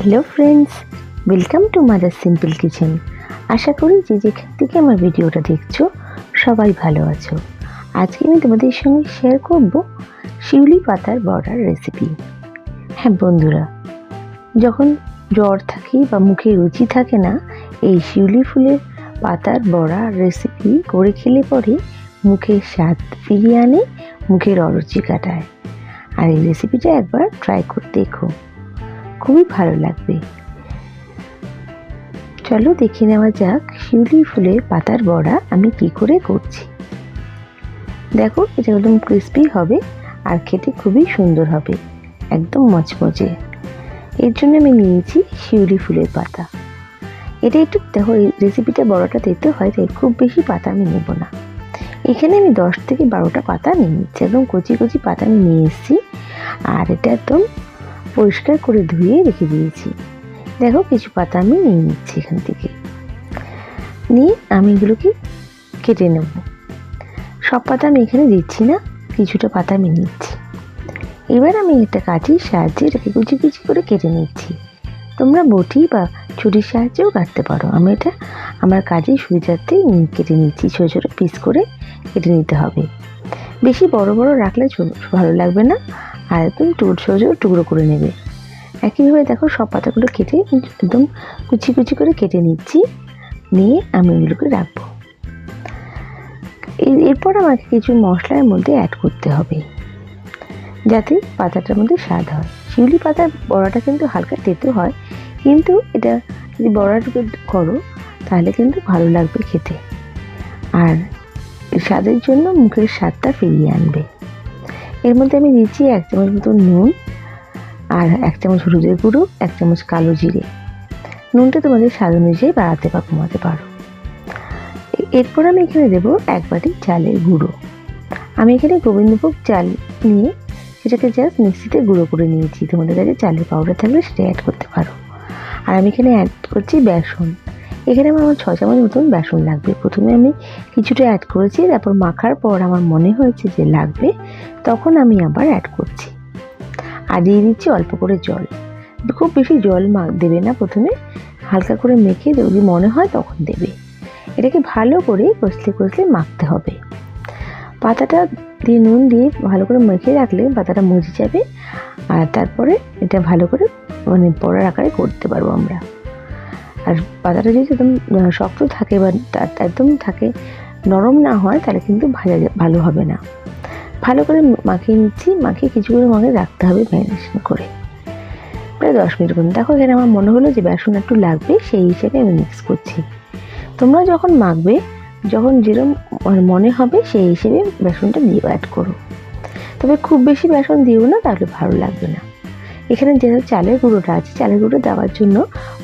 Hello friends, welcome to mother simple kitchen. আশা করি যে যেখান থেকে আমার ভিডিওটা দেখছো সবাই ভালো আছো। আজকে আমি তোমাদের সঙ্গে শেয়ার করব শিউলি পাতার বড়ার রেসিপি। হ্যাঁ বন্ধুরা, যখন জ্বর থাকে বা মুখে রুচি থাকে না, এই শিউলি ফুলের পাতার বড়া রেসিপি করে খেলে পরে মুখের স্বাদ ফিরিয়ে আনে, মুখের অরুচি কাটায়। আর এই রেসিপিটা একবার ট্রাই করে দেখো, খুবই ভালো লাগবে। চলো দেখে নেওয়া যাক শিউলি ফুলের পাতার বড়া আমি কি করে করছি। দেখো, এটা একদম ক্রিস্পি হবে আর খেতে খুবই সুন্দর হবে, একদম মচমচে। এর জন্য আমি নিয়েছি শিউলি ফুলের পাতা। এটা একটু দেখো, এই রেসিপিটা বড়াটা দিতে হয়, তাই খুব বেশি পাতা আমি নেব না। এখানে আমি 10 থেকে 12টা পাতা নিয়ে নিচ্ছি, একদম কচি কচি পাতা আমি নিয়ে এসেছি। আর এটা একদম পরিষ্কার করে ধুয়ে রেখে দিয়েছি। দেখো, কিছু পাতা আমি নিয়ে নিচ্ছি এখান থেকে। নিয়ে আমি এগুলোকে কেটে নেব। সব পাতা আমি এখানে দিচ্ছি না, কিছুটা পাতা আমি নিচ্ছি। এবার আমি একটা কাঠির সাহায্যে এটাকে কুচি কুচি করে কেটে নিচ্ছি। তোমরা বটি বা ছুরির সাহায্যেও কাটতে পারো। আমি এটা আমার কাজের সুবিধার্থে কেটে নিচ্ছি, ছোটো ছোটো পিস করে কেটে নিতে হবে। বেশি বড় বড় রাখলে ভালো লাগবে না, আর একদম ছোটো টুকরো করে নেবে। একইভাবে দেখো, সব পাতাগুলো কেটে একদম কুচি কুচি করে কেটে নিচ্ছি। নিয়ে আমি এগুলোকে রাখবো। এরপর আমাকে কিছু মশলার মধ্যে অ্যাড করতে হবে, যাতে পাতাটার মধ্যে স্বাদ হয়। শিউলি পাতার বড়াটা কিন্তু হালকা তেতো হয়, কিন্তু এটা যদি বড়াটুকু করো তাহলে কিন্তু ভালো লাগবে খেতে, আর স্বাদের জন্য মুখের স্বাদটা ফিরিয়ে আনবে। এর মধ্যে আমি দিচ্ছি 1 চামচ মতো নুন, আর 1 চামচ হলুদের গুঁড়ো, 1 চামচ কালো জিরে। নুনটা তোমাদের স্বাদ অনুযায়ী বাড়াতে বা কমাতে পারো। এরপর আমি এখানে দেবো 1 বাটি চালের গুঁড়ো। আমি এখানে গোবিন্দভোগ চাল নিয়ে সেটাকে জাস্ট মিক্সিতে গুঁড়ো করে নিয়েছি। তোমাদের কাছে চালের পাউডার থাকলে সেটা অ্যাড করতে পারো। আর আমি এখানে অ্যাড করছি বেসন। এখানে আমার 6 চামচ মতন বেসন লাগবে। প্রথমে আমি কিছুটা অ্যাড করেছি, তারপর মাখার পর আমার মনে হয়েছে যে লাগবে, তখন আমি আবার অ্যাড করছি। আর দিয়ে দিচ্ছি অল্প করে জল। খুব বেশি জল দেবে না, প্রথমে হালকা করে মেখে যদি মনে হয় তখন দেবে। এটাকে ভালো করে কষলে কষলে মাখতে হবে। পাতাটা দিয়ে নুন দিয়ে ভালো করে মেখে রাখলে পাতাটা মজে যাবে, আর তারপরে এটা ভালো করে বড়ার আকারে করতে পারবো আমরা। আর পাতাটা যদি একদম শক্ত থাকে বা একদম থাকে নরম না হয়, তাহলে কিন্তু ভালো হবে না। ভালো করে মাখিয়ে নিচ্ছি। মাখিয়ে কিছুক্ষণ আগে রাখতে হবে ম্যারিনেশন করে, প্রায় 10 মিনিট মতো। দেখো, এখানে আমার মনে হলো যে বেসন একটু লাগবে, সেই হিসেবে আমি মিক্স করছি। তোমরা যখন মাখবে, যখন যেরকম মনে হবে সেই হিসেবে বেসনটা দিয়ে অ্যাড করো। তবে খুব বেশি বেসন দিও না, তাহলে ভালো লাগবে না। এখানে যেহেতু চালের গুঁড়োটা আছে, চালের গুঁড়ো দেওয়ার জন্য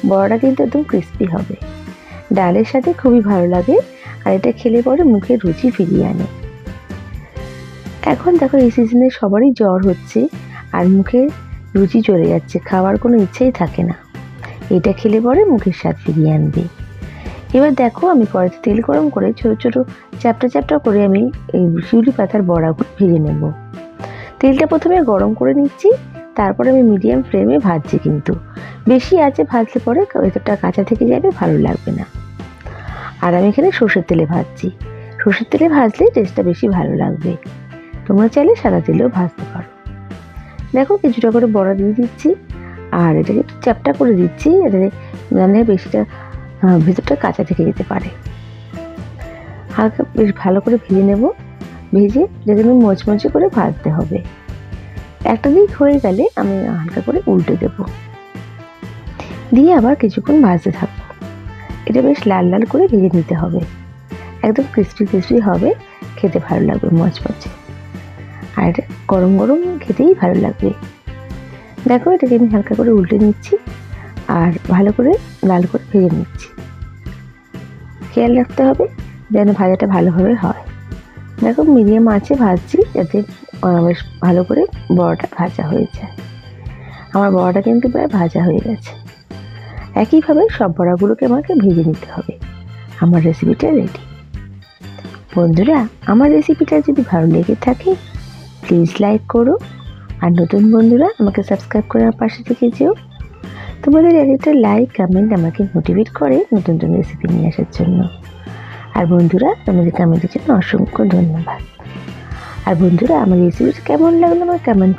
বড়াটা কিন্তু একদম ক্রিস্পি হবে, ডালের সাথে খুবই ভালো লাগে, আর এটা খেলে পরে মুখের রুচি ফিরিয়ে আনে। এখন দেখো, এই সিজনে সবারই জ্বর হচ্ছে আর মুখে রুচি চলে যাচ্ছে, খাওয়ার কোনো ইচ্ছেই থাকে না। এটা খেলে পরে মুখের স্বাদ ফিরিয়ে আনবে। এবার দেখো, আমি কড়াইতে তেল গরম করে ছোটো ছোটো চ্যাপটা চ্যাপটা করে আমি এই শিউলি পাতার বড়াগুলো ভেজে নেব। তেলটা প্রথমে গরম করে নিচ্ছি, তারপরে আমি মিডিয়াম ফ্লেমে ভাজছি। কিন্তু বেশি আঁচে ভাজলে পরে ভেতরটা কাঁচা থেকে যাবে, ভালো লাগবে না। আর আমি এখানে সর্ষের তেলে ভাজছি। সর্ষের তেলে ভাজলে টেস্টটা বেশি ভালো লাগবে। তোমরা চাইলে সাদা তেলেও ভাজতে পারো। দেখো, কিছুটা করে বড়া দিয়ে দিচ্ছি, আর এটাকে একটু চ্যাপটা করে দিচ্ছি, এটাতে জানলে বেশিটা ভেতরটা কাঁচা থেকে যেতে পারে। হালকা বেশ ভালো করে ভেজে নেব। ভেজে এটাকে আমি মচমচে করে ভাজতে হবে। একটা দিক হয়ে গেলে আমি হালকা করে উল্টে দেব, দিয়ে আবার কিছুক্ষণ ভাজতে থাকবো। এটা বেশ লাল লাল করে ভেজে নিতে হবে, একদম ক্রিস্পি ক্রিস্পি হবে, খেতে ভালো লাগবে মচমচে। আর এটা গরম গরম খেতেই ভালো লাগবে। দেখো, এটাকে আমি হালকা করে উল্টে নিচ্ছি আর ভালো করে লাল করে ভেজে নিচ্ছি। খেয়াল রাখতে হবে যেন ভাজাটা ভালোভাবে হয়। দেখো, মিডিয়াম আঁচে ভাজছি, যাতে বেশ ভালো করে বড়াটা ভাজা হয়ে যায়। আমার বড়াটা কিন্তু প্রায় ভাজা হয়ে গেছে। একইভাবে সব বড়াগুলোকে আমাকে ভেজে নিতে হবে। আমার রেসিপিটা রেডি। বন্ধুরা, আমার রেসিপিটা যদি ভালো লেগে থাকে প্লিজ লাইক করো, আর নতুন বন্ধুরা আমাকে সাবস্ক্রাইব করে আমার পাশে থেকে যেও। তোমাদের এক একটা লাইক কমেন্ট আমাকে মোটিভেট করে নতুন নতুন রেসিপি নিয়ে আসার জন্য। আর বন্ধুরা, তোমাদের কমেন্টের জন্য অসংখ্য ধন্যবাদ। আর বন্ধুরা, আমার রেসিপিটা কেমন লাগলো আমার কমেন্ট